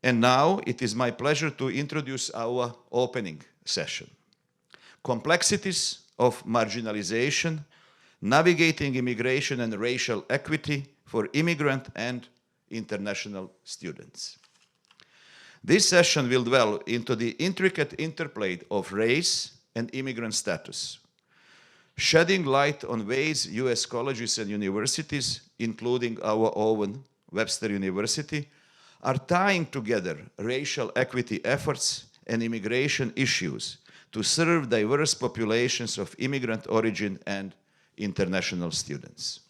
And now it is my pleasure to introduce our opening session. Complexities of Marginalization, Navigating Immigration and Racial Equity for Immigrant and International Students. This session will delve into the intricate interplay of race and immigrant status, shedding light on ways US colleges and universities, including our own Webster University, are tying together racial equity efforts and immigration issues to serve diverse populations of immigrant origin and international students.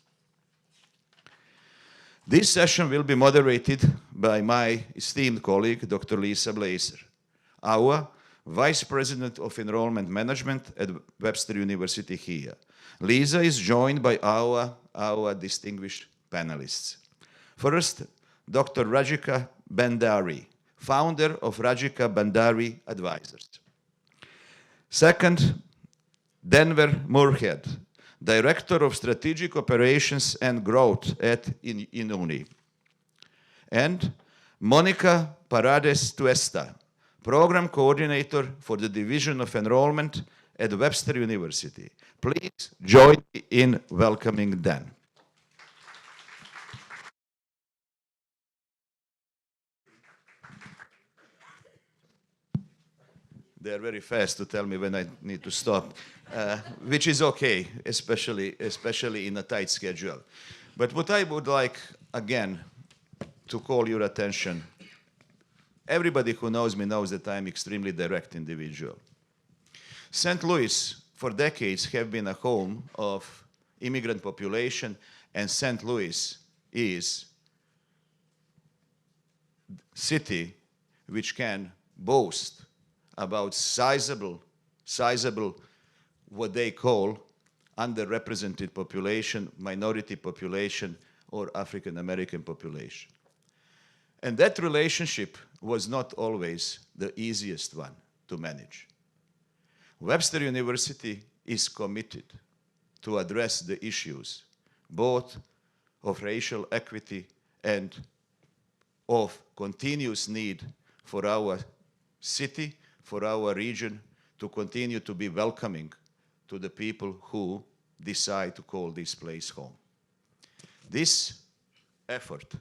This session will be moderated by my esteemed colleague, Dr. Lisa Blazer, our Vice President of Enrollment Management at Webster University here. Lisa is joined by our distinguished panelists. First, Dr. Rajika Bhandari, founder of Rajika Bhandari Advisors. Second, Denver Muirhead, Director of Strategic Operations and Growth at InUni. And Mónica Paredes Tuesta, Program Coordinator for the Division of Enrollment at Webster University. Please join me in welcoming them. They're very fast to tell me when I need to stop, which is okay, especially in a tight schedule. But what I would like, again, to call your attention, everybody who knows me knows that I'm extremely direct individual. St. Louis, for decades, have been a home of immigrant population, and St. Louis is a city which can boast about sizable, what they call underrepresented population, minority population, or African American population. And that relationship was not always the easiest one to manage. Webster University is committed to address the issues, both of racial equity and of continuous need for our city, for our region, to continue to be welcoming to the people who decide to call this place home. This effort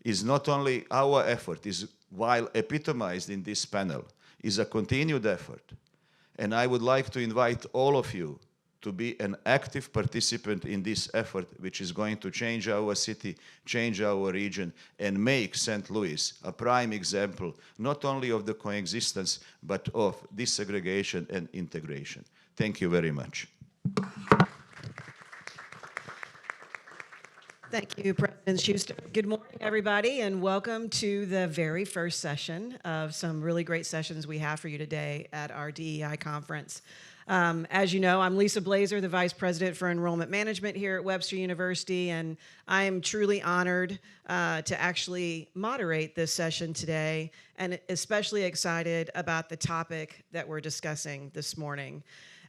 is not only our effort, is while epitomized in this panel, is a continued effort. And I would like to invite all of you to be an active participant in this effort, which is going to change our city, change our region, and make St. Louis a prime example, not only of the coexistence, but of desegregation and integration. Thank you very much. Thank you, President Schuster. Good morning, everybody, and welcome to the very first session of some really great sessions we have for you today at our DEI conference. As you know, I'm Lisa Blazer, the Vice President for Enrollment Management here at Webster University, and I am truly honored to actually moderate this session today, and especially excited about the topic that we're discussing this morning.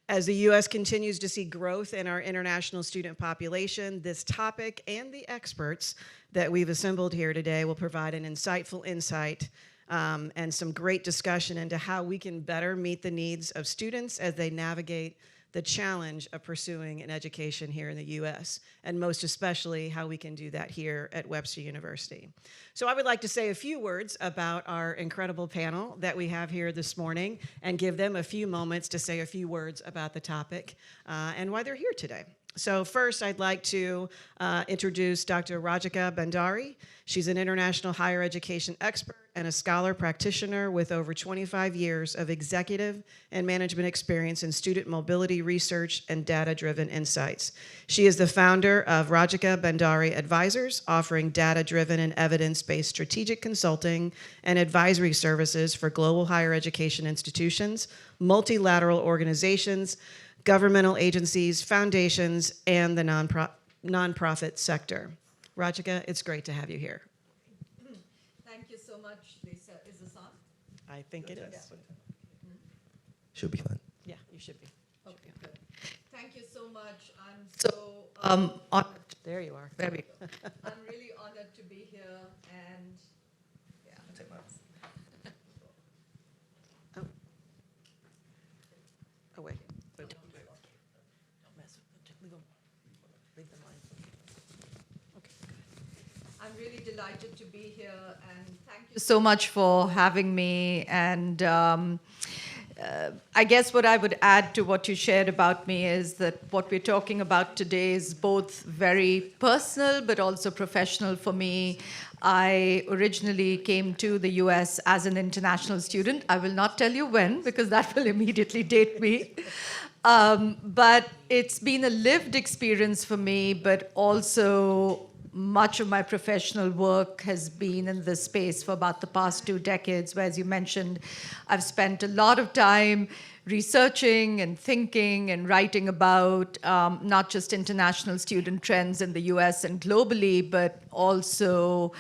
As the U.S. continues to see growth in our international student population, this topic and the experts that we've assembled here today will provide an insightful insight and some great discussion into how we can better meet the needs of students as they navigate the challenge of pursuing an education here in the U.S., and most especially how we can do that here at Webster University. So I would like to say a few words about our incredible panel that we have here this morning and give them a few moments to say a few words about the topic and why they're here today. So first, I'd like to introduce Dr. Rajika Bhandari. She's an international higher education expert and a scholar practitioner with over 25 years of executive and management experience in student mobility research and data-driven insights. She is the founder of Rajika Bhandari Advisors, offering data-driven and evidence-based strategic consulting and advisory services for global higher education institutions, multilateral organizations, governmental agencies, foundations, and the nonprofit sector. Rajika, it's great to have you here. Thank you so much, Lisa. Is this on? I think it is. Yeah. Should be fine. Yeah, you should be. Okay, good. Thank you so much. I'm so honored. There you are. There we go. I'm really honored to be here, and yeah. delighted to be here, and thank you so much for having me. And I guess what I would add to what you shared about me is that what we're talking about today is both very personal but also professional for me. I originally came to the US as an international student. I will not tell you when, because that will immediately date me. But it's been a lived experience for me, but also much of my professional work has been in this space for about the past 2 decades, where, as you mentioned, I've spent a lot of time researching and thinking and writing about not just international student trends in the US and globally, but also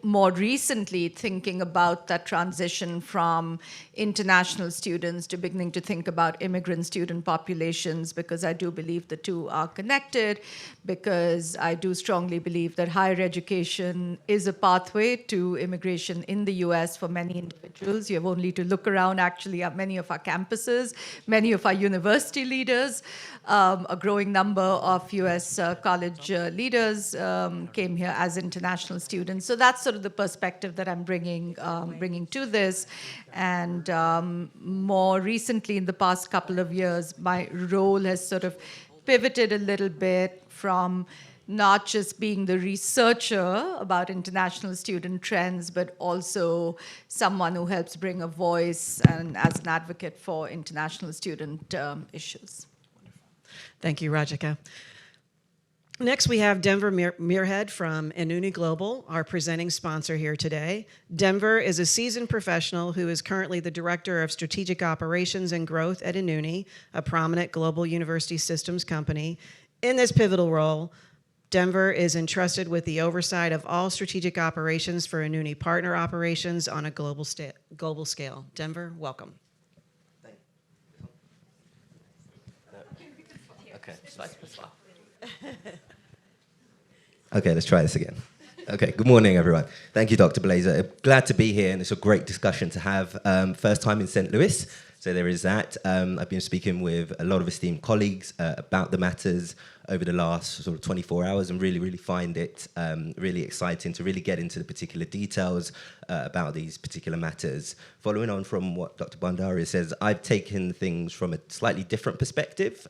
more recently thinking about that transition from international students to beginning to think about immigrant student populations, because I do believe the two are connected, because I do strongly believe that higher education is a pathway to immigration in the US for many individuals. You have only to look around actually at many of our campuses, many of our university leaders. A growing number of US college leaders came here as international students. So that's sort of the perspective that I'm bringing to this. And more recently, in the past couple of years, my role has sort of pivoted a little bit from not just being the researcher about international student trends, but also someone who helps bring a voice and as an advocate for international student issues. Thank you, Rajika. Next, we have Denver Muirhead from InUni Global, our presenting sponsor here today. Denver is a seasoned professional who is currently the Director of Strategic Operations and Growth at InUni, a prominent global university systems company. In this pivotal role, Denver is entrusted with the oversight of all strategic operations for InUni partner operations on a global scale. Denver, welcome. Okay. Okay, let's try this again. Okay, good morning, everyone. Thank you, Dr. Blazer. Glad to be here, and it's a great discussion to have. First time in St. Louis, so there is that. I've been speaking with a lot of esteemed colleagues about the matters over the last sort of 24 hours and really find it really exciting to really get into the particular details about these particular matters. Following on from what Dr. Bhandari says, I've taken things from a slightly different perspective,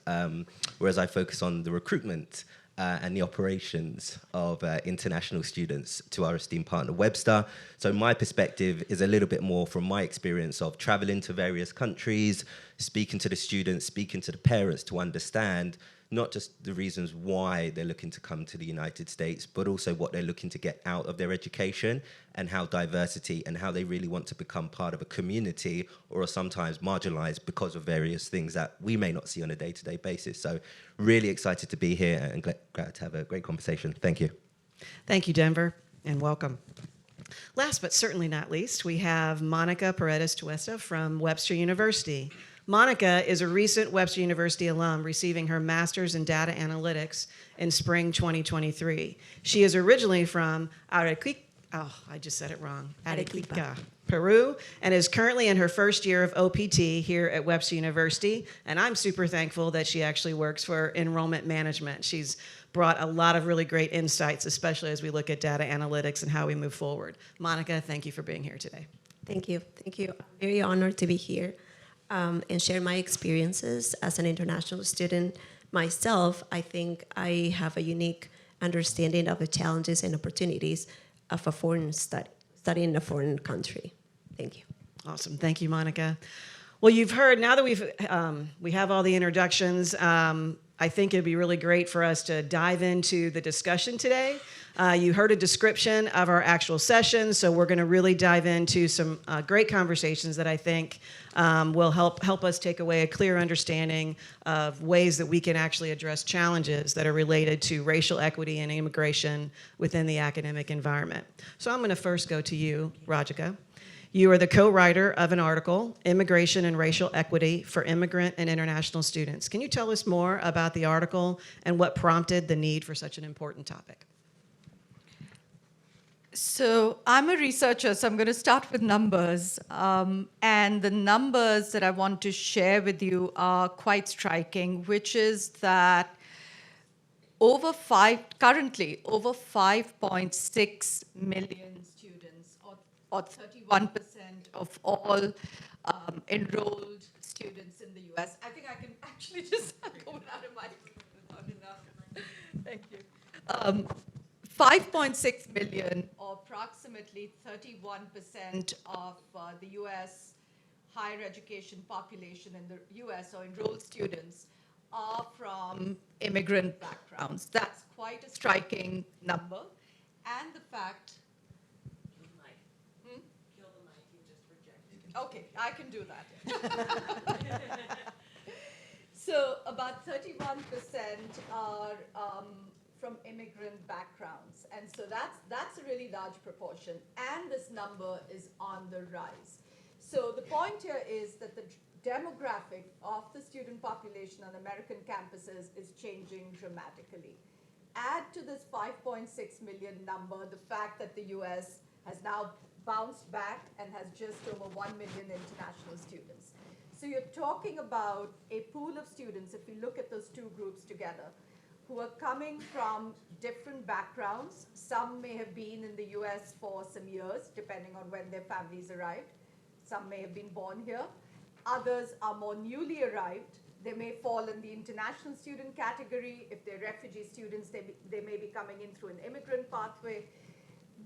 whereas I focus on the recruitment and the operations of international students to our esteemed partner, Webster. So my perspective is a little bit more from my experience of traveling to various countries, speaking to the students, speaking to the parents to understand not just the reasons why they're looking to come to the United States, but also what they're looking to get out of their education and how diversity and how they really want to become part of a community or are sometimes marginalized because of various things that we may not see on a day-to-day basis. So really excited to be here and glad to have a great conversation. Thank you. Thank you, Denver, and welcome. Last but certainly not least, we have Mónica Paredes Tuesta from Webster University. Mónica is a recent Webster University alum receiving her master's in data analytics in spring 2023. She is originally from Arequipa, Peru, and is currently in her first year of OPT here at Webster University. And I'm super thankful that she actually works for Enrollment Management. She's brought a lot of really great insights, especially as we look at data analytics and how we move forward. Mónica, thank you for being here today. Thank you. Thank you. I'm very honored to be here and share my experiences as an international student. Myself, I think I have a unique understanding of the challenges and opportunities of a foreign study in a foreign country. Thank you. Awesome. Thank you, Mónica. Well, you've heard, now that we have all the introductions, I think it'd be really great for us to dive into the discussion today. You heard a description of our actual session, so we're going to really dive into some great conversations that I think will help us take away a clear understanding of ways that we can actually address challenges that are related to racial equity and immigration within the academic environment. So I'm going to first go to you, Rajika. You are the co-writer of an article, Immigration and Racial Equity for Immigrant and International Students. Can you tell us more about the article and what prompted the need for such an important topic? So I'm a researcher, so I'm going to start with numbers. And the numbers that I want to share with you are quite striking, which is that currently over 5.6 million students, or 31% of all enrolled students in the US. I think I can actually just go without a microphone without enough. Thank you. 5.6 million, or approximately 31% of the US higher education population in the US, or enrolled students, are from immigrant backgrounds. That's quite a striking number. And the fact... Kill the mic, you just rejected. Okay, I can do that. So about 31% are from immigrant backgrounds. And so that's a really large proportion. And this number is on the rise. So the point here is that the demographic of the student population on American campuses is changing dramatically. Add to this 5.6 million number the fact that the US has now bounced back and has just over 1 million international students. So you're talking about a pool of students, if we look at those two groups together, who are coming from different backgrounds. Some may have been in the US for some years, depending on when their families arrived. Some may have been born here. Others are more newly arrived. They may fall in the international student category. If they're refugee students, they may be coming in through an immigrant pathway.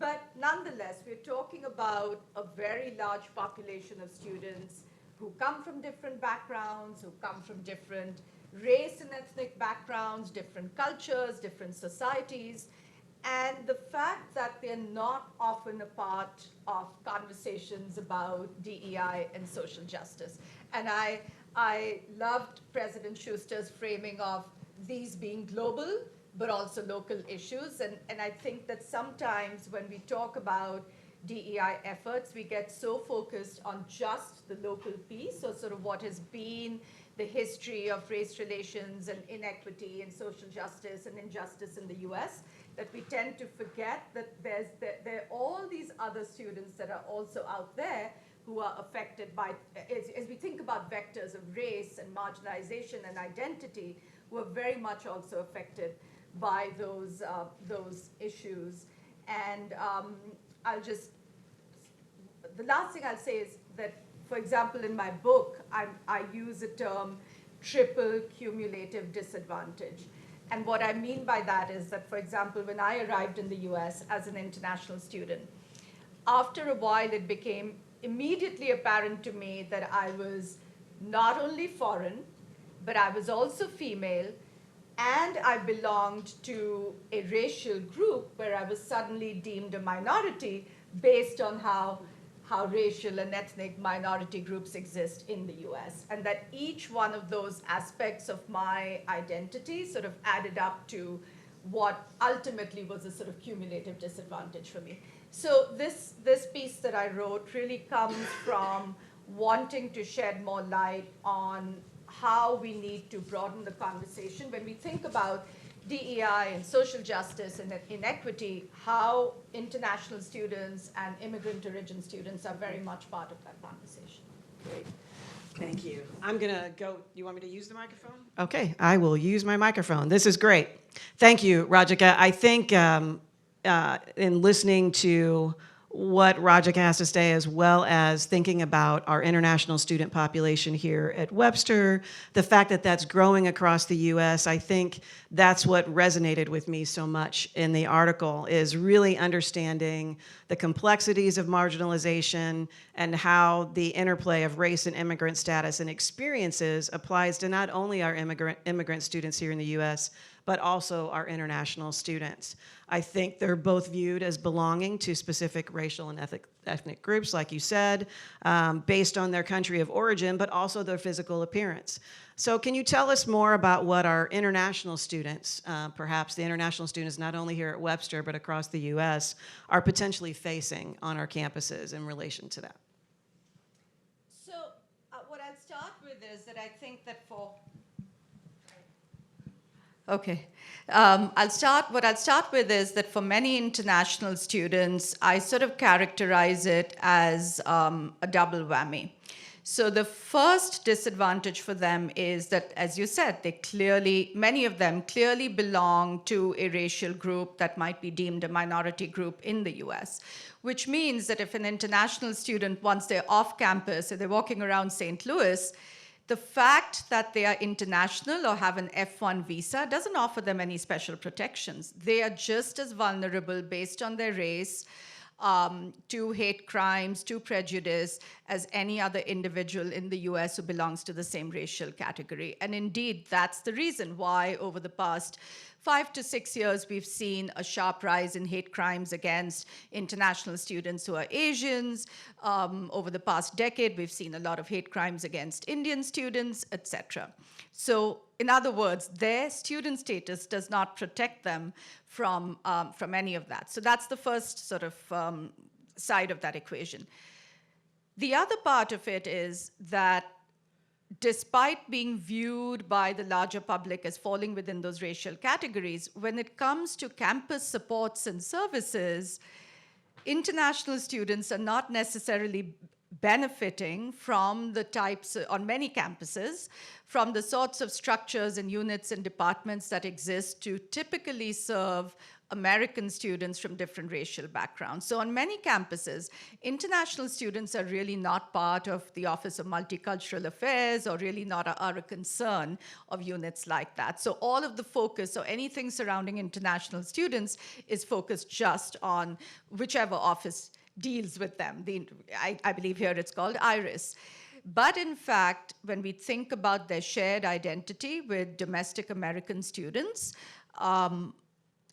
But nonetheless, we're talking about a very large population of students who come from different backgrounds, who come from different race and ethnic backgrounds, different cultures, different societies. And the fact that they're not often a part of conversations about DEI and social justice. And I loved President Schuster's framing of these being global, but also local issues. And I think that sometimes when we talk about DEI efforts, we get so focused on just the local piece, or sort of what has been the history of race relations and inequity and social justice and injustice in the US, that we tend to forget that there are all these other students that are also out there who are affected by, as we think about vectors of race and marginalization and identity, who are very much also affected by those issues. And the last thing I'll say is that, for example, in my book, I use the term triple cumulative disadvantage. And what I mean by that is that, for example, when I arrived in the US as an international student, after a while it became immediately apparent to me that I was not only foreign, but I was also female, and I belonged to a racial group where I was suddenly deemed a minority based on how racial and ethnic minority groups exist in the US. And that each one of those aspects of my identity sort of added up to what ultimately was a sort of cumulative disadvantage for me. So this piece that I wrote really comes from wanting to shed more light on how we need to broaden the conversation when we think about DEI and social justice and inequity, how international students and immigrant-origin students are very much part of that conversation. Great. Thank you. I'm going to go. You want me to use the microphone? Okay, I will use my microphone. This is great. Thank you, Rajika. I think in listening to what Rajika has to say, as well as thinking about our international student population here at Webster, the fact that that's growing across the US, I think that's what resonated with me so much in the article, is really understanding the complexities of marginalization and how the interplay of race and immigrant status and experiences applies to not only our immigrant students here in the US, but also our international students. I think they're both viewed as belonging to specific racial and ethnic groups, like you said, based on their country of origin, but also their physical appearance. So can you tell us more about what our international students, perhaps the international students not only here at Webster, but across the US, are potentially facing on our campuses in relation to that? So what I'll start with is that I think that what I'll start with is that for many international students, I sort of characterize it as a double whammy. So the first disadvantage for them is that, as you said, many of them clearly belong to a racial group that might be deemed a minority group in the US, which means that if an international student, once they're off campus, or they're walking around St. Louis, the fact that they are international or have an F1 visa doesn't offer them any special protections. They are just as vulnerable based on their race to hate crimes, to prejudice, as any other individual in the US who belongs to the same racial category. And indeed, that's the reason why over the past 5 to 6 years, we've seen a sharp rise in hate crimes against international students who are Asians. Over the past decade, we've seen a lot of hate crimes against Indian students, etc. So in other words, their student status does not protect them from any of that. So that's the first sort of side of that equation. The other part of it is that despite being viewed by the larger public as falling within those racial categories, when it comes to campus supports and services, international students are not necessarily benefiting from the types, on many campuses, from the sorts of structures and units and departments that exist to typically serve American students from different racial backgrounds. So on many campuses, international students are really not part of the Office of Multicultural Affairs or really not a concern of units like that. So all of the focus or anything surrounding international students is focused just on whichever office deals with them. I believe here it's called IRIS. But in fact, when we think about their shared identity with domestic American students,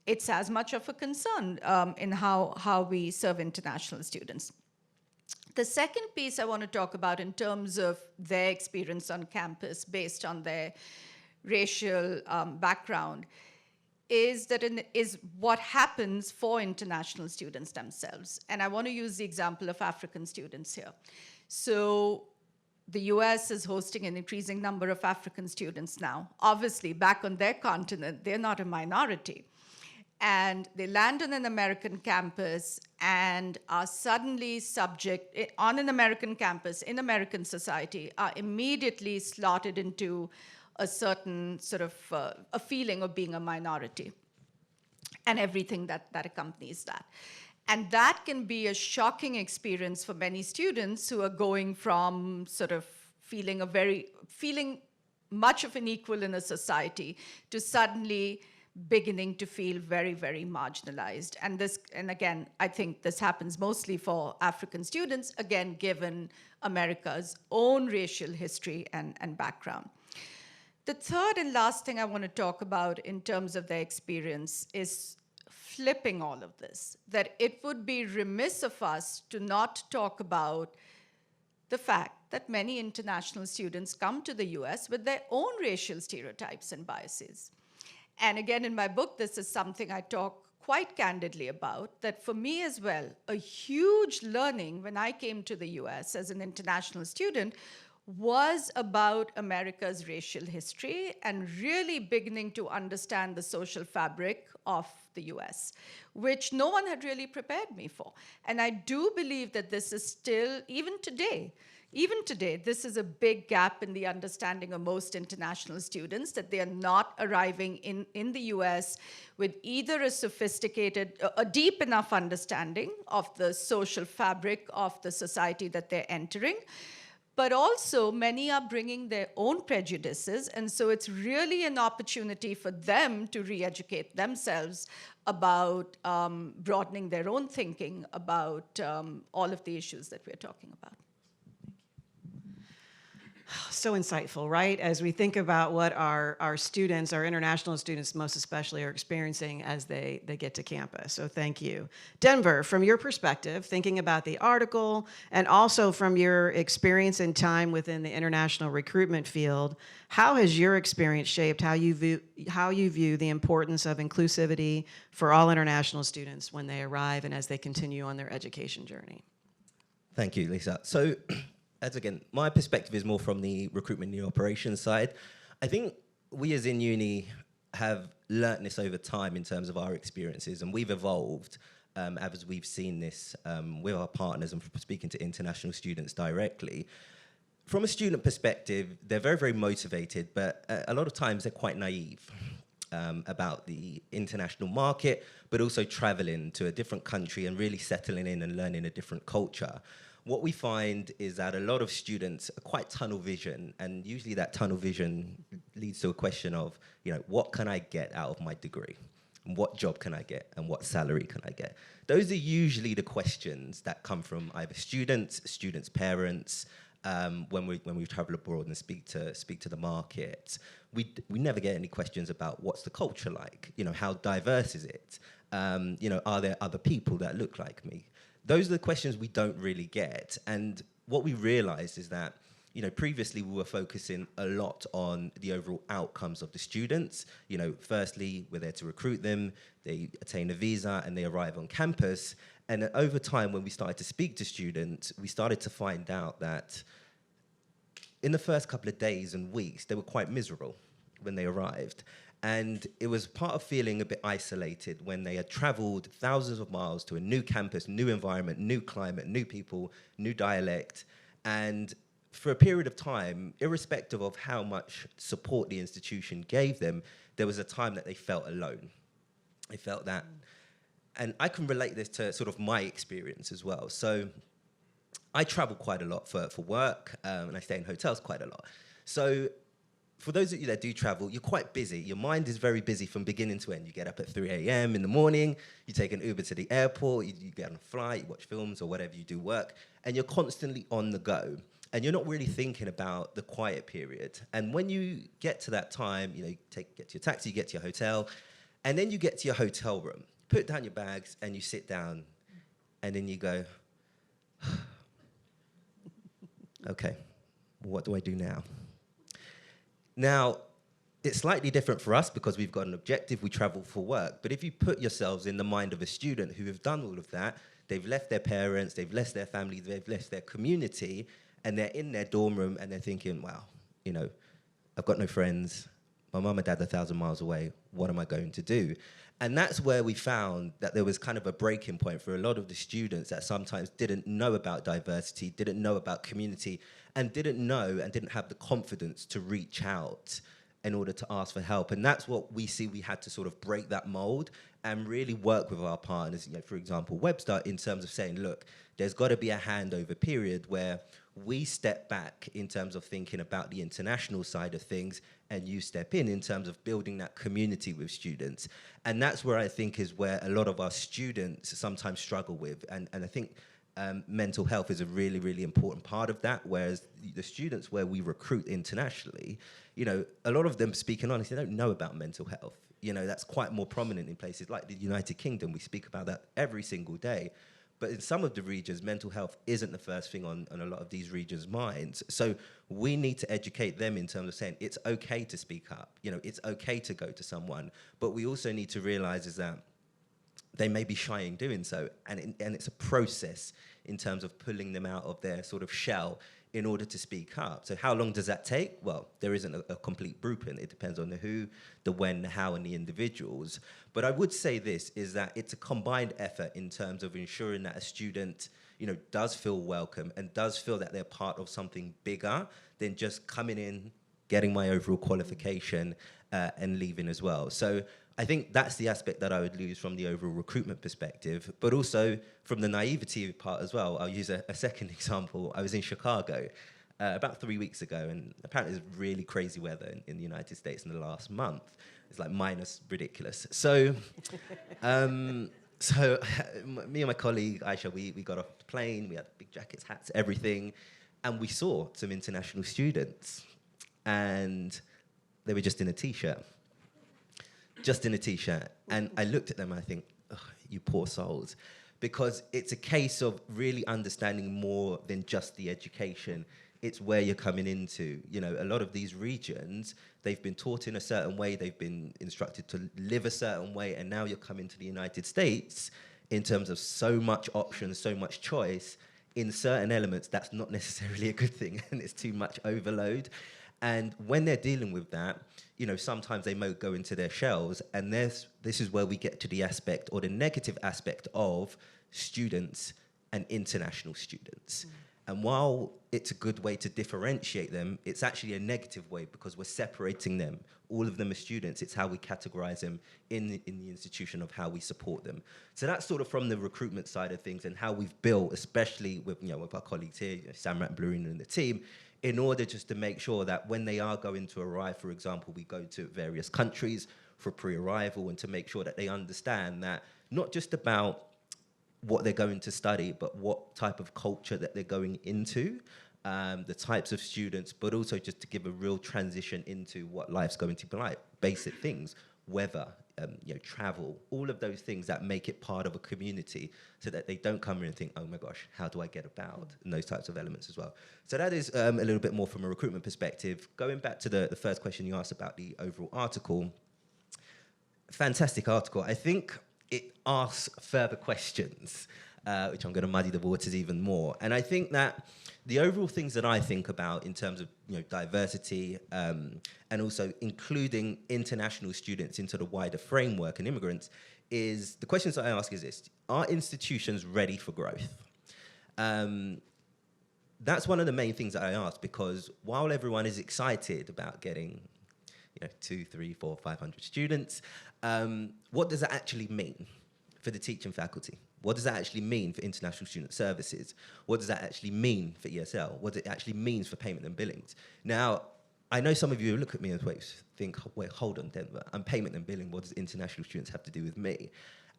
it's as much of a concern in how we serve international students. The second piece I want to talk about in terms of their experience on campus based on their racial background is what happens for international students themselves. And I want to use the example of African students here. So the US is hosting an increasing number of African students now. Obviously, back on their continent, they're not a minority. And they land on an American campus and are suddenly on an American campus, in American society, are immediately slotted into a certain sort of a feeling of being a minority and everything that accompanies that. And that can be a shocking experience for many students who are going from sort of feeling much of an equal in a society to suddenly beginning to feel very, very marginalized. And again, I think this happens mostly for African students, again, given America's own racial history and background. The third and last thing I want to talk about in terms of their experience is flipping all of this, that it would be remiss of us to not talk about the fact that many international students come to the US with their own racial stereotypes and biases. And again, in my book, this is something I talk quite candidly about, that for me as well, a huge learning when I came to the US as an international student was about America's racial history and really beginning to understand the social fabric of the US, which no one had really prepared me for. And I do believe that this is still, even today, this is a big gap in the understanding of most international students, that they are not arriving in the US with either a deep enough understanding of the social fabric of the society that they're entering, but also many are bringing their own prejudices, and so it's really an opportunity for them to re-educate themselves about broadening their own thinking about all of the issues that we're talking about. So insightful, right? As we think about what our students, our international students most especially, are experiencing as they get to campus. So thank you. Denver, from your perspective, thinking about the article and also from your experience and time within the international recruitment field, how has your experience shaped how you view the importance of inclusivity for all international students when they arrive and as they continue on their education journey? Thank you, Lisa. So, as again, my perspective is more from the recruitment and new operations side. I think we as InUni have learnt this over time in terms of our experiences, and we've evolved as we've seen this with our partners and speaking to international students directly. from a student perspective, they're very, very motivated, but a lot of times they're quite naive about the international market, but also traveling to a different country and really settling in and learning a different culture. What we find is that a lot of students are quite tunnel vision, and usually that tunnel vision leads to a question of, what can I get out of my degree? And what job can I get? And what salary can I get? Those are usually the questions that come from either students' parents, when we travel abroad and speak to the market. We never get any questions about what's the culture like, how diverse is it, are there other people that look like me? Those are the questions we don't really get. And what we realized is that previously we were focusing a lot on the overall outcomes of the students. Firstly, we're there to recruit them, they attain a visa and they arrive on campus. And over time, when we started to speak to students, we started to find out that in the first couple of days and weeks, they were quite miserable when they arrived. And it was part of feeling a bit isolated when they had traveled thousands of miles to a new campus, new environment, new climate, new people, new dialect. And for a period of time, irrespective of how much support the institution gave them, there was a time that they felt alone. They felt that. And I can relate this to sort of my experience as well. So I travel quite a lot for work, and I stay in hotels quite a lot. So for those of you that do travel, you're quite busy. Your mind is very busy from beginning to end. You get up at 3 a.m. in the morning, you take an Uber to the airport, you get on a flight, you watch films or whatever, you do work, and you're constantly on the go. And you're not really thinking about the quiet period. And when you get to that time, you get to your taxi, you get to your hotel, and then you get to your hotel room, put down your bags, and you sit down, and then you go, okay, what do I do now? Now, it's slightly different for us because we've got an objective, we travel for work. But if you put yourselves in the mind of a student who have done all of that, they've left their parents, they've left their family, they've left their community, and they're in their dorm room and they're thinking, wow, I've got no friends, my mum and dad are 1,000 miles away, what am I going to do? And that's where we found that there was kind of a breaking point for a lot of the students that sometimes didn't know about diversity, didn't know about community, and didn't know and didn't have the confidence to reach out in order to ask for help. And that's what we see we had to sort of break that mold and really work with our partners, for example, Webster, in terms of saying, look, there's got to be a handover period where we step back in terms of thinking about the international side of things, and you step in terms of building that community with students. And that's where I think is where a lot of our students sometimes struggle with. And I think mental health is a really, really important part of that, whereas the students where we recruit internationally, a lot of them, speaking honestly, they don't know about mental health. That's quite more prominent in places like the United Kingdom. We speak about that every single day. But in some of the regions, mental health isn't the first thing on a lot of these regions' minds. So we need to educate them in terms of saying it's okay to speak up. It's okay to go to someone. But we also need to realize is that they may be shy in doing so. And it's a process in terms of pulling them out of their sort of shell in order to speak up. So how long does that take? Well, there isn't a complete blueprint. It depends on the who, the when, the how, and the individuals. But I would say this, is that it's a combined effort in terms of ensuring that a student, does feel welcome and does feel that they're part of something bigger than just coming in, getting my overall qualification, and leaving as well. So I think that's the aspect that I would lose from the overall recruitment perspective, but also from the naivety part as well. I'll use a second example. I was in Chicago about 3 weeks ago, and apparently there's really crazy weather in the United States in the last month. It's like minus ridiculous. So, me and my colleague, Aisha, we got off the plane, we had big jackets, hats, everything, and we saw some international students, and they were just in a T-shirt. Just in a T-shirt. And I looked at them and I think, oh, you poor souls. Because it's a case of really understanding more than just the education. It's where you're coming into. A lot of these regions, they've been taught in a certain way, they've been instructed to live a certain way, and now you're coming to the United States in terms of so much options, so much choice. In certain elements, that's not necessarily a good thing, and it's too much overload. And when they're dealing with that, sometimes they might go into their shells, and this is where we get to the aspect or the negative aspect of students and international students. And while it's a good way to differentiate them, it's actually a negative way because we're separating them. All of them are students. It's how we categorize them in the institution of how we support them. So that's sort of from the recruitment side of things and how we've built, especially with, with our colleagues here, Sam Rattenblurine and the team, in order just to make sure that when they are going to arrive, for example, we go to various countries for pre-arrival and to make sure that they understand that not just about what they're going to study, but what type of culture that they're going into, the types of students, but also just to give a real transition into what life's going to be like. Basic things, weather, travel, all of those things that make it part of a community so that they don't come in and think, oh my gosh, how do I get about? And those types of elements as well. So that is a little bit more from a recruitment perspective. Going back to the first question you asked about the overall article, fantastic article. I think it asks further questions, which I'm going to muddy the waters even more. And I think that the overall things that I think about in terms of diversity and also including international students into the wider framework and immigrants is, the questions that I ask is this: are institutions ready for growth? That's one of the main things that I ask, because while everyone is excited about getting 2, 3, 4, 500 students, what does that actually mean for the teaching faculty? What does that actually mean for international student services? What does that actually mean for ESL? What does it actually mean for payment and billings? Now, I know some of you look at me and think, wait, hold on, Denver, I'm payment and billing, what does international students have to do with me?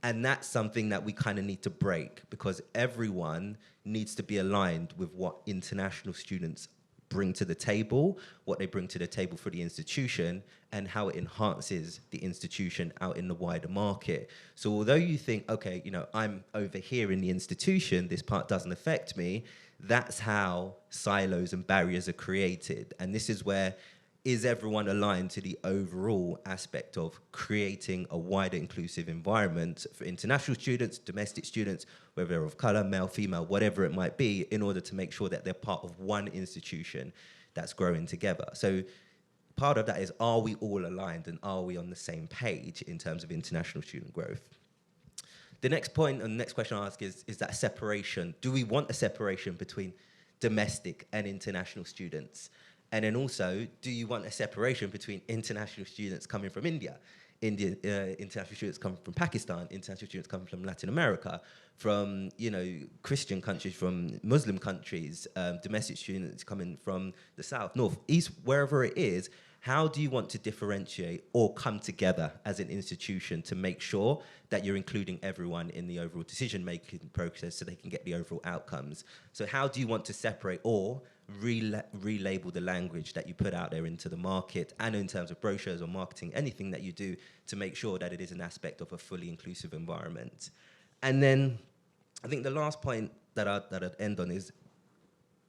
And that's something that we kind of need to break, because everyone needs to be aligned with what international students bring to the table, what they bring to the table for the institution, and how it enhances the institution out in the wider market. So although you think, okay, I'm over here in the institution, this part doesn't affect me, that's how silos and barriers are created. And this is where, is everyone aligned to the overall aspect of creating a wider inclusive environment for international students, domestic students, whether they're of color, male, female, whatever it might be, in order to make sure that they're part of one institution that's growing together. So part of that is, are we all aligned and are we on the same page in terms of international student growth? The next point and the next question I ask is that separation. Do we want a separation between domestic and international students? And then also, do you want a separation between international students coming from India, international students coming from Pakistan, international students coming from Latin America, from Christian countries, from Muslim countries, domestic students coming from the south, north, east, wherever it is? How do you want to differentiate or come together as an institution to make sure that you're including everyone in the overall decision-making process so they can get the overall outcomes? So how do you want to separate or relabel the language that you put out there into the market, and in terms of brochures or marketing, anything that you do to make sure that it is an aspect of a fully inclusive environment? And then I think the last point that I'd end on is,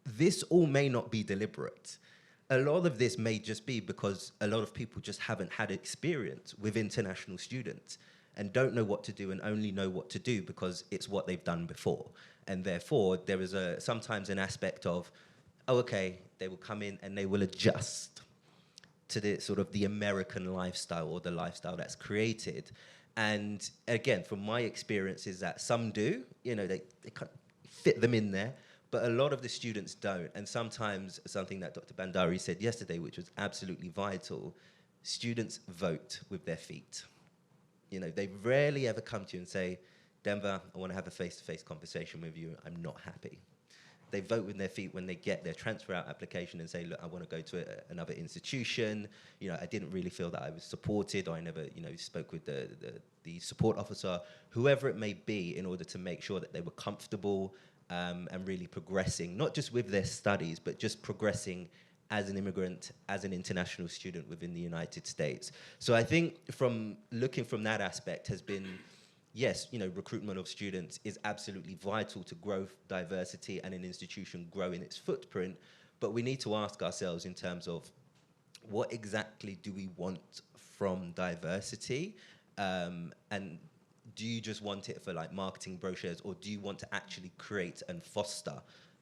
this all may not be deliberate. A lot of this may just be because a lot of people just haven't had experience with international students and don't know what to do, and only know what to do because it's what they've done before. And therefore, there is sometimes an aspect of, oh, okay, they will come in and they will adjust to the sort of the American lifestyle or the lifestyle that's created. And again, from my experience is that some do, they kind of fit them in there, but a lot of the students don't. And sometimes something that Dr. Bhandari said yesterday, which was absolutely vital, students vote with their feet. They rarely ever come to you and say, Denver, I want to have a face-to-face conversation with you, I'm not happy. They vote with their feet when they get their transfer out application and say, look, I want to go to another institution. I didn't really feel that I was supported, or I never, spoke with the support officer, whoever it may be, in order to make sure that they were comfortable and really progressing, not just with their studies, but just progressing as an immigrant, as an international student within the United States. So I think from looking from that aspect has been, yes, recruitment of students is absolutely vital to growth, diversity, and an institution growing its footprint. But we need to ask ourselves in terms of, what exactly do we want from diversity? And do you just want it for marketing brochures, or do you want to actually create and foster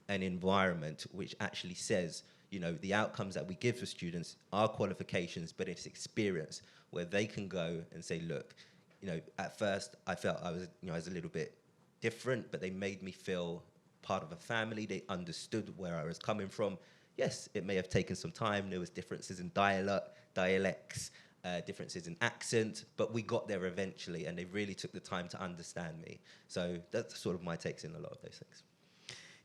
an environment which actually says, the outcomes that we give for students are qualifications, but it's experience where they can go and say, look, at first I felt I was a little bit different, but they made me feel part of a family. They understood where I was coming from. Yes, it may have taken some time. There was differences in dialects, differences in accent, but we got there eventually, and they really took the time to understand me. So that's sort of my takes in a lot of those things.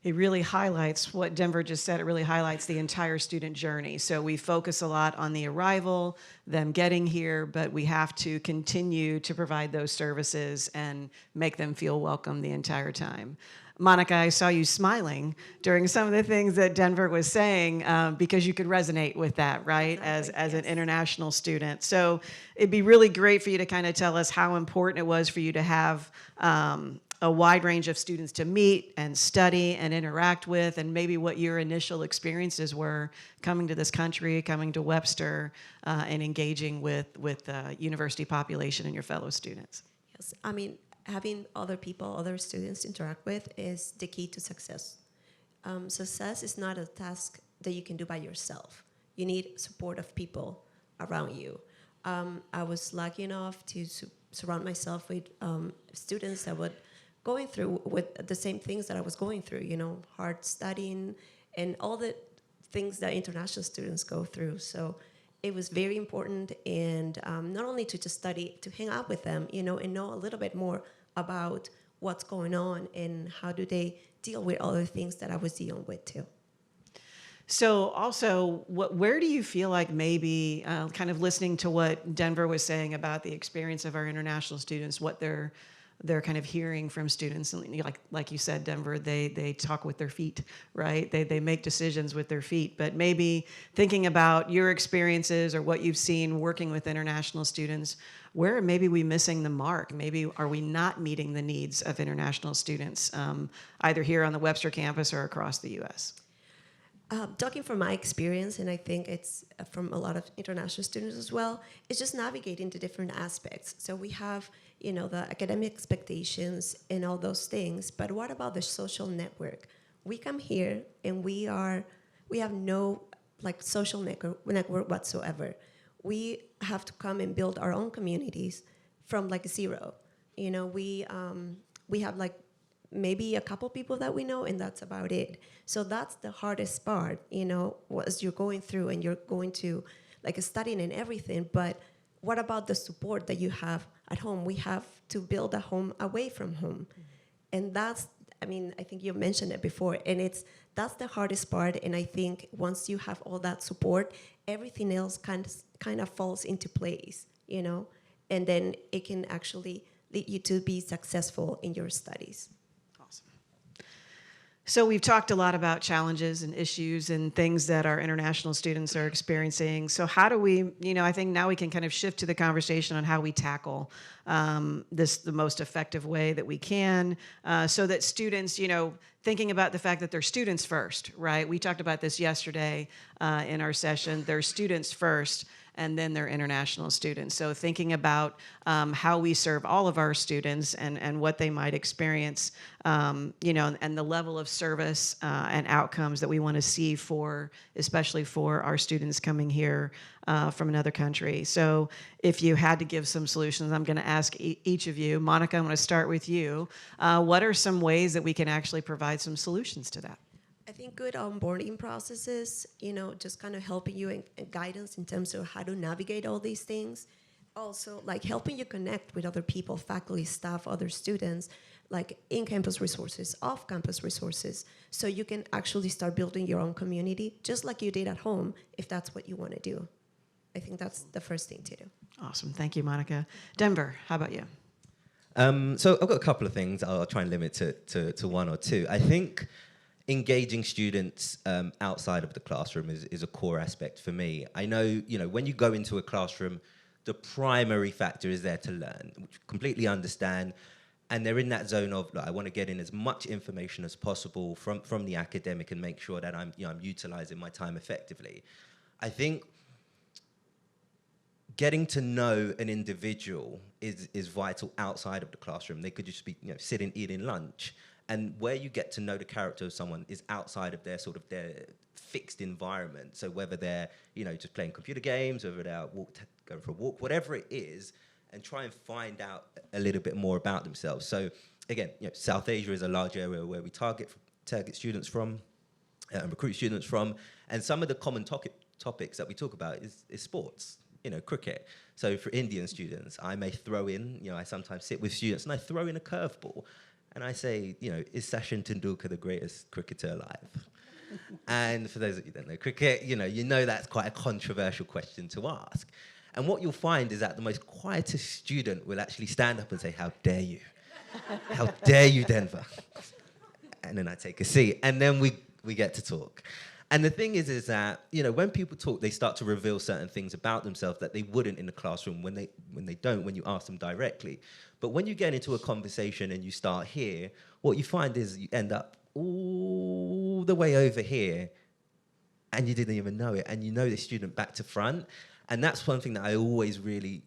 It really highlights what Denver just said. It really highlights the entire student journey. So we focus a lot on the arrival, them getting here, but we have to continue to provide those services and make them feel welcome the entire time. Monica, I saw you smiling during some of the things that Denver was saying because you could resonate with that, right, as an international student. So it'd be really great for you to kind of tell us how important it was for you to have a wide range of students to meet and study and interact with, and maybe what your initial experiences were coming to this country, coming to Webster, and engaging with the university population and your fellow students. Yes, I mean, having other people, other students to interact with is the key to success. Success is not a task that you can do by yourself. You need support of people around you. I was lucky enough to surround myself with students that would going through with the same things that I was going through, you know, hard studying and all the things that international students go through. So it was very important, and not only to just study, to hang out with them, you know, and know a little bit more about what's going on and how do they deal with other things that I was dealing with too. So also, where do you feel like maybe, kind of listening to what Denver was saying about the experience of our international students, what they're kind of hearing from students, and like you said, Denver, they talk with their feet, right? They make decisions with their feet. But maybe thinking about your experiences or what you've seen working with international students, where maybe we missing the mark? Maybe are we not meeting the needs of international students, either here on the Webster campus or across the U.S.? Talking from my experience, and I think it's from a lot of international students as well, it's just navigating the different aspects. So we have, you know, the academic expectations and all those things, but what about the social network? We come here and we have no like social network whatsoever. We have to come and build our own communities from like zero. You know, we have like maybe a couple people that we know, and that's about it. So that's the hardest part, you know, as you're going through and you're going to like studying and everything. But what about the support that you have at home? We have to build a home away from home. And that's, I mean, I think you mentioned it before, and that's the hardest part. And I think once you have all that support, everything else kind of falls into place, you know, and then it can actually lead you to be successful in your studies. So we've talked a lot about challenges and issues and things that our international students are experiencing. So how do we, you know, I think now we can kind of shift to the conversation on how we tackle this the most effective way that we can, so that students, you know, thinking about the fact that they're students first, right? We talked about this yesterday in our session. They're students first, and then they're international students. So thinking about how we serve all of our students and what they might experience, you know, and the level of service and outcomes that we want to see for, especially for our students coming here from another country. So if you had to give some solutions, I'm going to ask each of you. Monica, I'm going to start with you. What are some ways that we can actually provide some solutions to that? I think good onboarding processes, you know, just kind of helping you and guidance in terms of how to navigate all these things. Also, like helping you connect with other people, faculty, staff, other students, like in-campus resources, off-campus resources, so you can actually start building your own community, just like you did at home, if that's what you want to do. I think that's the first thing to do. Awesome. Thank you, Monica. Denver, how about you? So I've got a couple of things. I'll try and limit to one or two. I think engaging students outside of the classroom is a core aspect for me. I know, you know, when you go into a classroom, the primary factor is there to learn, which I completely understand. And they're in that zone of, look, I want to get in as much information as possible from the academic and make sure that I'm utilizing my time effectively. I think getting to know an individual is vital outside of the classroom. They could just be, you know, sitting, eating lunch. And where you get to know the character of someone is outside of their sort of their fixed environment. So whether they're, you know, just playing computer games, whether they're going for a walk, whatever it is, and try and find out a little bit more about themselves. So again, you know, South Asia is a large area where we target target students from, recruit students from. And some of the common topics that we talk about is sports, cricket. So for Indian students, I may throw in, I sometimes sit with students and I throw in a curveball. And I say, is Sachin Tendulkar the greatest cricketer alive? And for those of you who don't know cricket, you know that's quite a controversial question to ask. And what you'll find is that the most quietest student will actually stand up and say, how dare you? How dare you, Denver? And then I take a seat, and then we get to talk. And the thing is that, when people talk, they start to reveal certain things about themselves that they wouldn't in the classroom when you ask them directly. But when you get into a conversation and you start here, what you find is you end up all the way over here, and you didn't even know it, and you know the student back to front. And that's one thing that I always really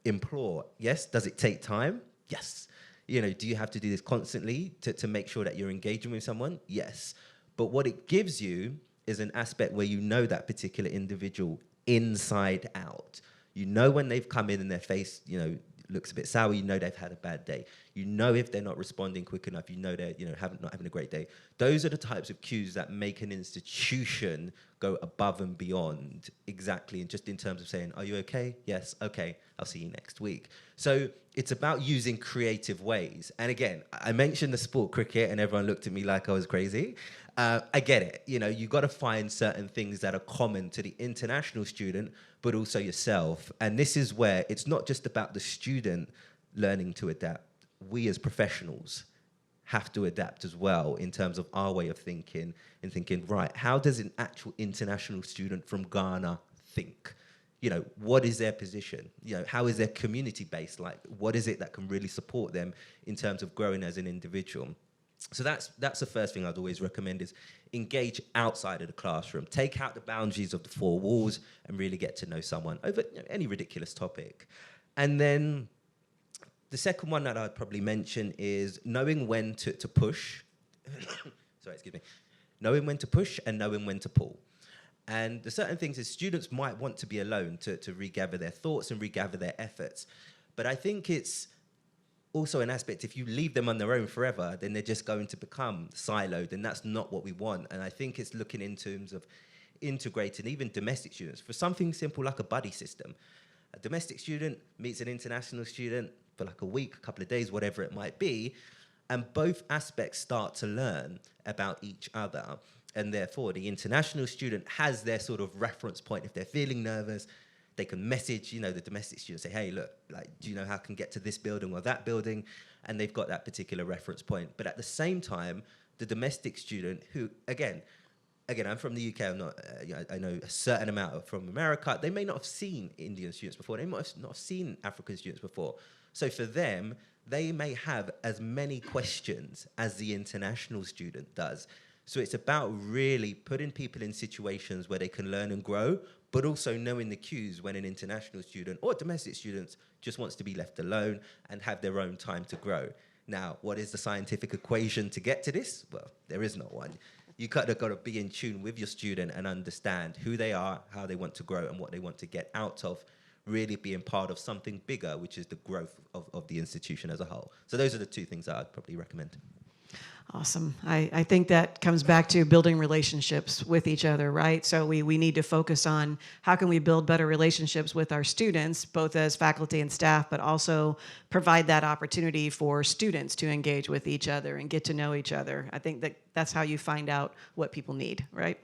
implore. Yes, does it take time? Yes. Do you have to do this constantly to make sure that you're engaging with someone? Yes. But what it gives you is an aspect where you know that particular individual inside out. You know when they've come in and their face, looks a bit sour, they've had a bad day. If they're not responding quick enough, they're not having a great day. Those are the types of cues that make an institution go above and beyond exactly, and just in terms of saying, are you okay? Yes, okay, I'll see you next week. So it's about using creative ways. And again, I mentioned the sport cricket and everyone looked at me like I was crazy. I get it. You got to find certain things that are common to the international student, but also yourself. And this is where it's not just about the student learning to adapt. We as professionals have to adapt as well in terms of our way of thinking and thinking, right, how does an actual international student from Ghana think? What is their position? How is their community based? Like, what is it that can really support them in terms of growing as an individual? So that's the first thing I'd always recommend is engage outside of the classroom. Take out the boundaries of the four walls and really get to know someone over any ridiculous topic. And then the second one that I'd probably mention is knowing when to push. Sorry, excuse me. Knowing when to push and knowing when to pull. And the certain things is students might want to be alone to regather their thoughts and regather their efforts. But I think it's also an aspect, if you leave them on their own forever, then they're just going to become siloed, and that's not what we want. And I think it's looking in terms of integrating even domestic students for something simple like a buddy system. A domestic student meets an international student for like a week, a couple of days, whatever it might be, and both aspects start to learn about each other. And therefore, the international student has their sort of reference point. If they're feeling nervous, they can message, the domestic student, say, hey, look, do you know how I can get to this building or that building? And they've got that particular reference point. But at the same time, the domestic student who, again, I'm from the UK, I'm not, I know a certain amount from America. They may not have seen Indian students before. They might not have seen African students before. So for them, they may have as many questions as the international student does. So it's about really putting people in situations where they can learn and grow, but also knowing the cues when an international student or domestic student just wants to be left alone and have their own time to grow. Now, what is the scientific equation to get to this? Well, there is not one. You kind of got to be in tune with your student and understand who they are, how they want to grow, and what they want to get out of really being part of something bigger, which is the growth of the institution as a whole. So those are the two things that I'd probably recommend. Awesome. I think that comes back to building relationships with each other, right? So we need to focus on how can we build better relationships with our students, both as faculty and staff, but also provide that opportunity for students to engage with each other and get to know each other. I think that's how you find out what people need, right?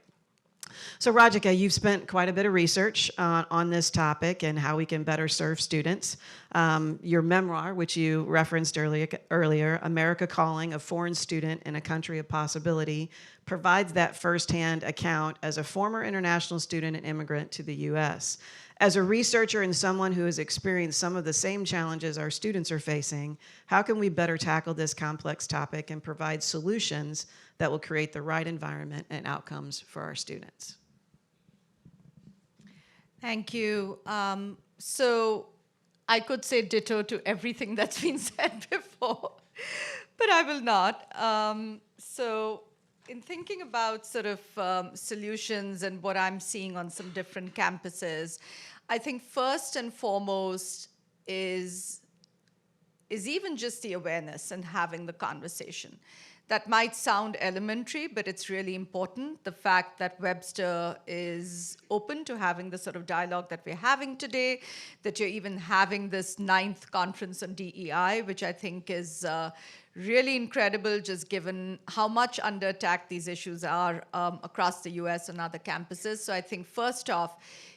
So Rajika, you've spent quite a bit of research on this topic and how we can better serve students. Your memoir, which you referenced earlier, America Calling, a Foreign Student in a Country of Possibility, provides that firsthand account as a former international student and immigrant to the U.S. As a researcher and someone who has experienced some of the same challenges our students are facing, how can we better tackle this complex topic and provide solutions that will create the right environment and outcomes for our students? Thank you. So I could say ditto to everything that's been said before, but I will not. So in thinking about sort of solutions and what I'm seeing on some different campuses, I think first and foremost is even just the awareness and having the conversation. that might sound elementary, but it's really important. The fact that Webster is open to having the sort of dialogue that we're having today, that you're even having this 9th conference on DEI, which I think is really incredible, just given how much under attack these issues are across the US and other campuses. So I think first off,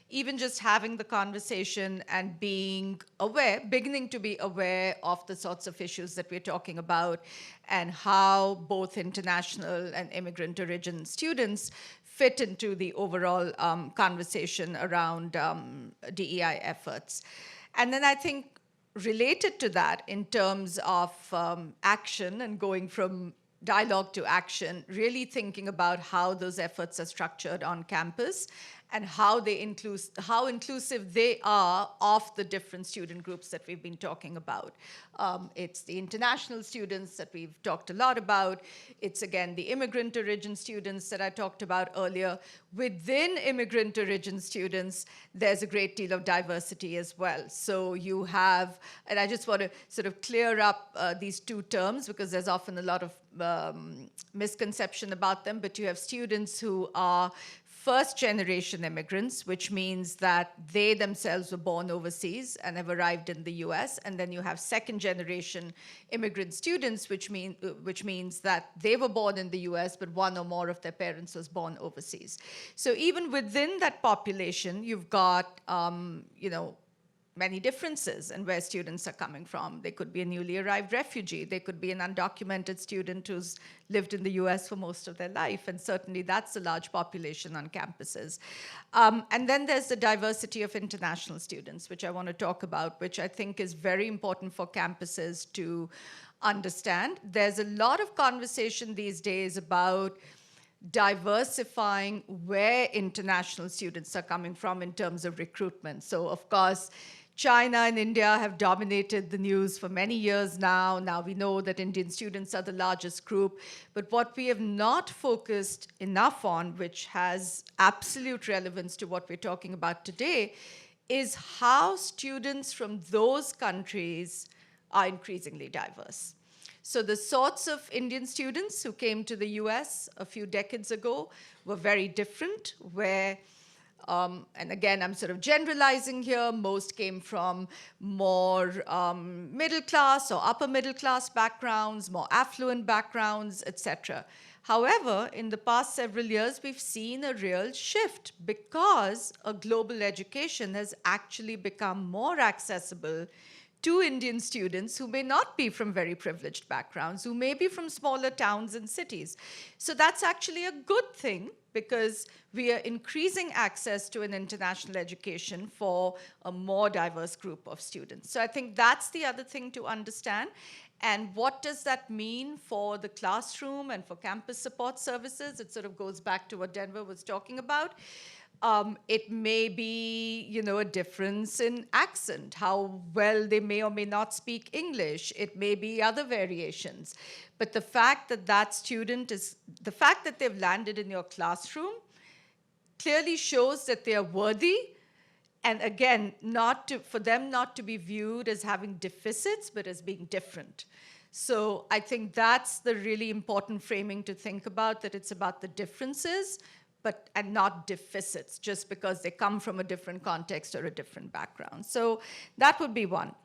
even just having the conversation and being aware, beginning to be aware of the sorts of issues that we're talking about and how both international and immigrant origin students fit into the overall conversation around DEI efforts. And then I think related to that in terms of action and going from dialogue to action, really thinking about how those efforts are structured on campus and how inclusive they are of the different student groups that we've been talking about. It's the international students that we've talked a lot about. It's, again, the immigrant origin students that I talked about earlier. Within immigrant origin students, there's a great deal of diversity as well. So you have, and I just want to sort of clear up these two terms because there's often a lot of misconception about them, but you have students who are first-generation immigrants, which means that they themselves were born overseas and have arrived in the US. And then you have second-generation immigrant students, which means that they were born in the US, but one or more of their parents was born overseas. So even within that population, you've got, many differences in where students are coming from. They could be a newly arrived refugee. They could be an undocumented student who's lived in the US for most of their life. And certainly that's a large population on campuses. And then there's the diversity of international students, which I want to talk about, which I think is very important for campuses to understand. There's a lot of conversation these days about diversifying where international students are coming from in terms of recruitment. So, of course, China and India have dominated the news for many years now. Now we know that Indian students are the largest group. But what we have not focused enough on, which has absolute relevance to what we're talking about today, is how students from those countries are increasingly diverse. So the sorts of Indian students who came to the US a few decades ago were very different, where and again, I'm sort of generalizing here. Most came from more middle class or upper middle class backgrounds, more affluent backgrounds, etc. However, in the past several years, we've seen a real shift because a global education has actually become more accessible to Indian students who may not be from very privileged backgrounds, who may be from smaller towns and cities. So that's actually a good thing because we are increasing access to an international education for a more diverse group of students. So I think that's the other thing to understand. And what does that mean for the classroom and for campus support services? It sort of goes back to what Denver was talking about. It may be, a difference in accent, how well they may or may not speak English. It may be other variations. But the fact that the fact that they've landed in your classroom clearly shows that they are worthy. And again, for them not to be viewed as having deficits, but as being different. So I think that's the really important framing to think about, that it's about the differences, and not deficits, just because they come from a different context or a different background. So that would be one.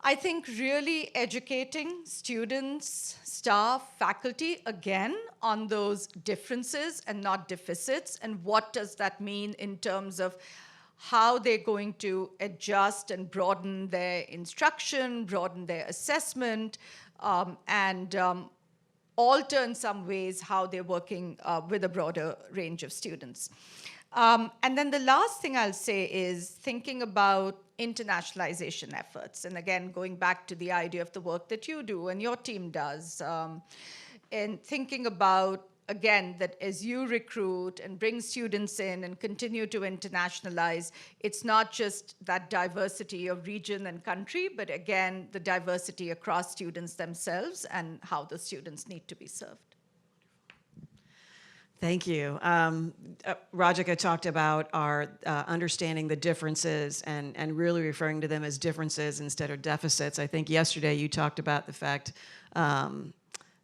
I think really educating students, staff, faculty, again, on those differences and not deficits, and what does that mean in terms of how they're going to adjust and broaden their instruction, broaden their assessment, and alter in some ways how they're working with a broader range of students. And then the last thing I'll say is thinking about internationalization efforts. And again, going back to the idea of the work that you do and your team does, and thinking about, again, that as you recruit and bring students in and continue to internationalize, it's not just that diversity of region and country, but again, the diversity across students themselves and how the students need to be served. Thank you. Rajika talked about our understanding the differences and really referring to them as differences instead of deficits. I think yesterday you talked about the fact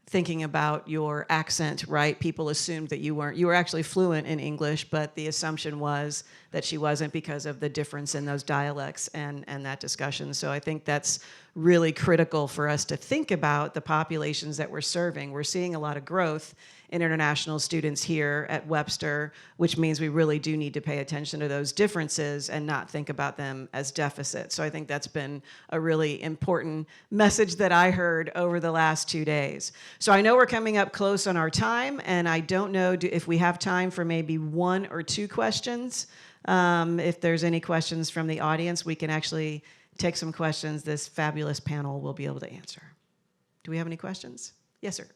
thinking about your accent, right? People assumed that you were actually fluent in English, but the assumption was that she wasn't because of the difference in those dialects and that discussion. So I think that's really critical for us to think about the populations that we're serving. We're seeing a lot of growth in international students here at Webster, which means we really do need to pay attention to those differences and not think about them as deficits. So I think that's been a really important message that I heard over the last 2 days. So I know we're coming up close on our time, and I don't know if we have time for maybe 1 or 2 questions. If there's any questions from the audience, we can actually take some questions. This fabulous panel will be able to answer. Do we have any questions? Yes, sir.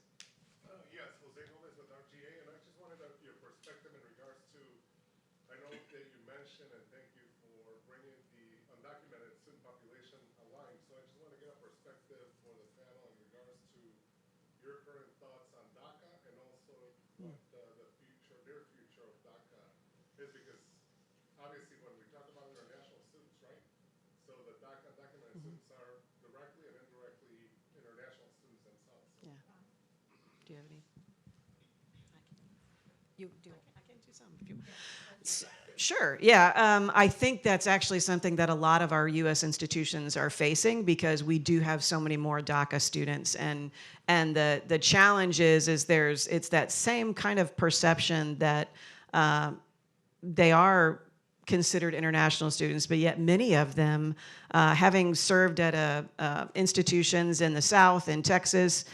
Do you have any? You do. I can do some if you want. Sure. Yeah. I think that's actually something that a lot of our U.S. institutions are facing because we do have so many more DACA students, and the challenge is it's that same kind of perception that they are considered international students, but yet many of them, having served at institutions in the South, in Texas,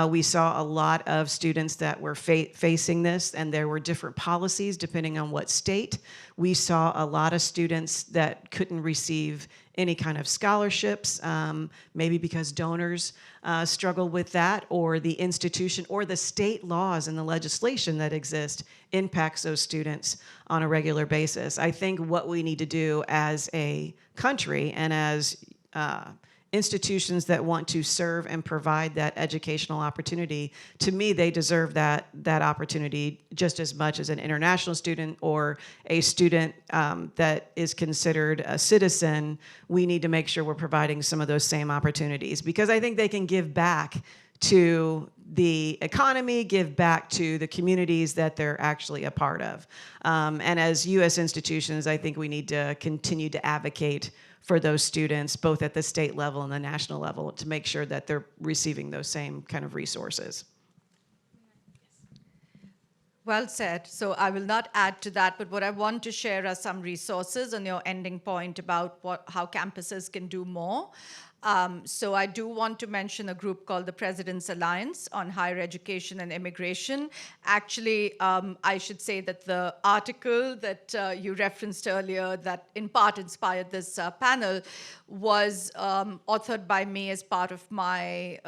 we saw a lot of students that were facing this, and there were different policies depending on what state. We saw a lot of students that couldn't receive any kind of scholarships, maybe because donors struggle with that, or the institution or the state laws and the legislation that exist impacts those students on a regular basis. I think what we need to do as a country and as institutions that want to serve and provide that educational opportunity, to me, they deserve that opportunity just as much as an international student or a student that is considered a citizen. We need to make sure we're providing some of those same opportunities because I think they can give back to the economy, give back to the communities that they're actually a part of. And as U.S. institutions, I think we need to continue to advocate for those students, both at the state level and the national level, to make sure that they're receiving those same kind of resources. Well said. So I will not add to that, but what I want to share are some resources on your ending point about how campuses can do more. So I do want to mention a group called the President's Alliance on Higher Education and Immigration. Actually, I should say that the article that you referenced earlier that in part inspired this panel was authored by me as part of my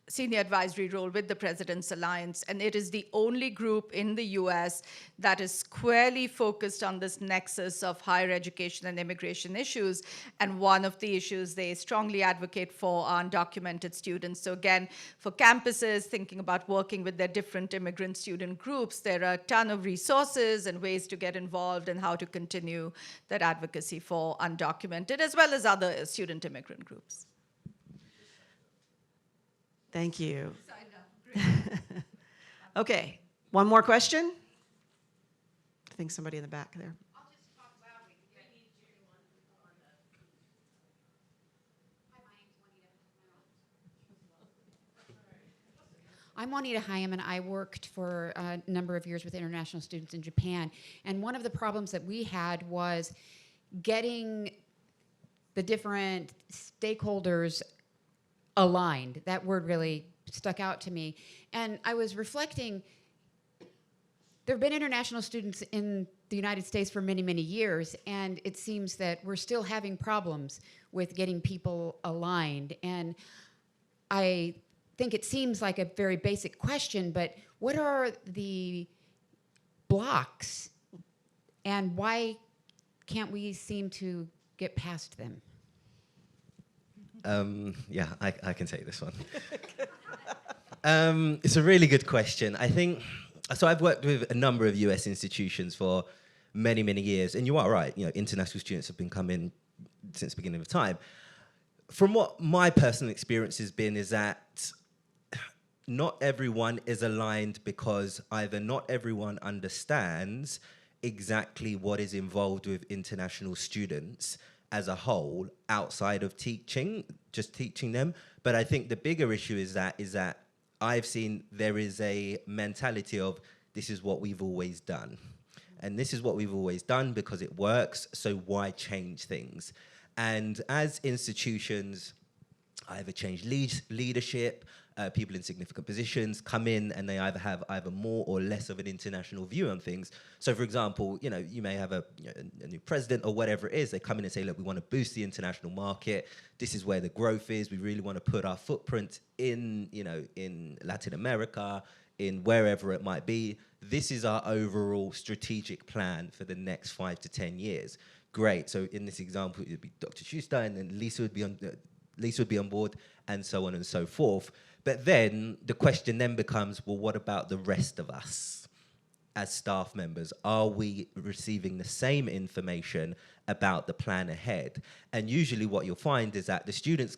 senior advisory role with the President's Alliance, and it is the only group in the US that is squarely focused on this nexus of higher education and immigration issues. And one of the issues they strongly advocate for are undocumented students. So again, for campuses thinking about working with their different immigrant student groups, there are a ton of resources and ways to get involved and how to continue that advocacy for undocumented as well as other student immigrant groups. Thank you. Okay, one more question? I think somebody in the back there. I'll just talk loudly. I need you on the... Hi, my name's I'm Juanita Hyam, and I worked for a number of years with international students in Japan. And one of the problems that we had was getting the different stakeholders aligned. That word really stuck out to me. And I was reflecting, there have been international students in the United States for many, many years, and it seems that we're still having problems with getting people aligned. And I think it seems like a very basic question, but what are the blocks, and why can't we seem to get past them? Yeah, I can take this one. It's a really good question. I think, so I've worked with a number of US institutions for many, many years, and you are right, you know, international students have been coming since the beginning of time. From what my personal experience has been is that not everyone is aligned because either not everyone understands exactly what is involved with international students as a whole outside of teaching, just teaching them. But I think the bigger issue is that I've seen there is a mentality of this is what we've always done. And this is what we've always done because it works, so why change things? And as institutions either change leadership, people in significant positions come in and they either have more or less of an international view on things. So for example, you may have a new president or whatever it is, they come in and say, look, we want to boost the international market. This is where the growth is. We really want to put our footprint in, in Latin America, in wherever it might be. This is our overall strategic plan for the next 5 to 10 years. Great. So in this example, it would be Dr. Tuesta, and then Lisa would be on board, and so on and so forth. But then the question then becomes, well, what about the rest of us as staff members? Are we receiving the same information about the plan ahead? And usually what you'll find is that the students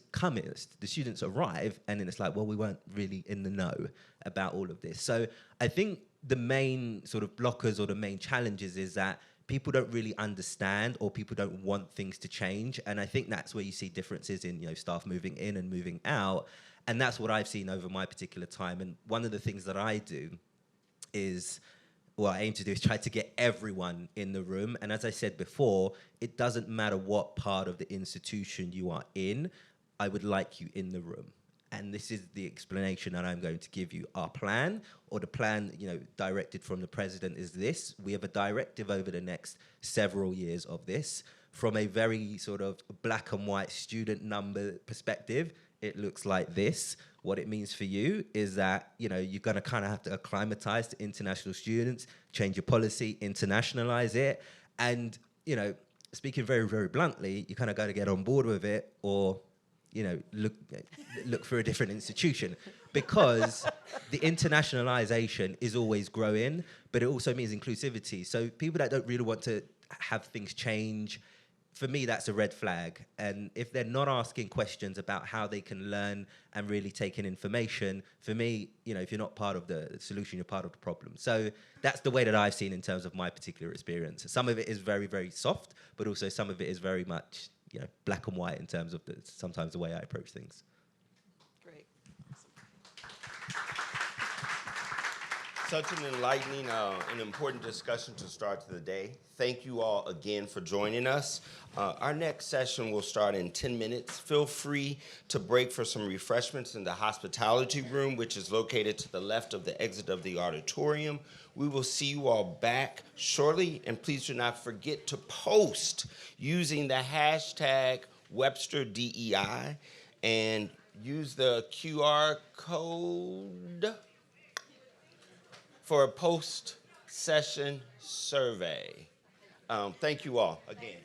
arrive, and then it's like, well, we weren't really in the know about all of this. So I think the main sort of blockers or the main challenges is that people don't really understand, or people don't want things to change. And I think that's where you see differences in, staff moving in and moving out. And that's what I've seen over my particular time. And one of the things that I do is, what I aim to do is try to get everyone in the room. And as I said before, it doesn't matter what part of the institution you are in, I would like you in the room. And this is the explanation that I'm going to give you. Our plan, or the plan, directed from the president, is this. We have a directive over the next several years of this. From a very sort of black and white student number perspective, it looks like this. What it means for you is that, you're going to kind of have to acclimatize to international students, change your policy, internationalize it. And, speaking very, very bluntly, you kind of got to get on board with it, or look for a different institution, because the internationalization is always growing, but it also means inclusivity. So people that don't really want to have things change, for me, that's a red flag. And if they're not asking questions about how they can learn and really take in information, for me, if you're not part of the solution, you're part of the problem. So that's the way that I've seen in terms of my particular experience. Some of it is very, very soft, but also some of it is very much black and white in terms of sometimes the way I approach things. Great. Such an enlightening and important discussion to start the day. Thank you all again for joining us. Our next session will start in 10 minutes. Feel free to break for some refreshments in the hospitality room, which is located to the left of the exit of the auditorium. We will see you all back shortly, and please do not forget to post using the hashtag WebsterDEI, and use the QR code for a post-session survey. Thank you all again.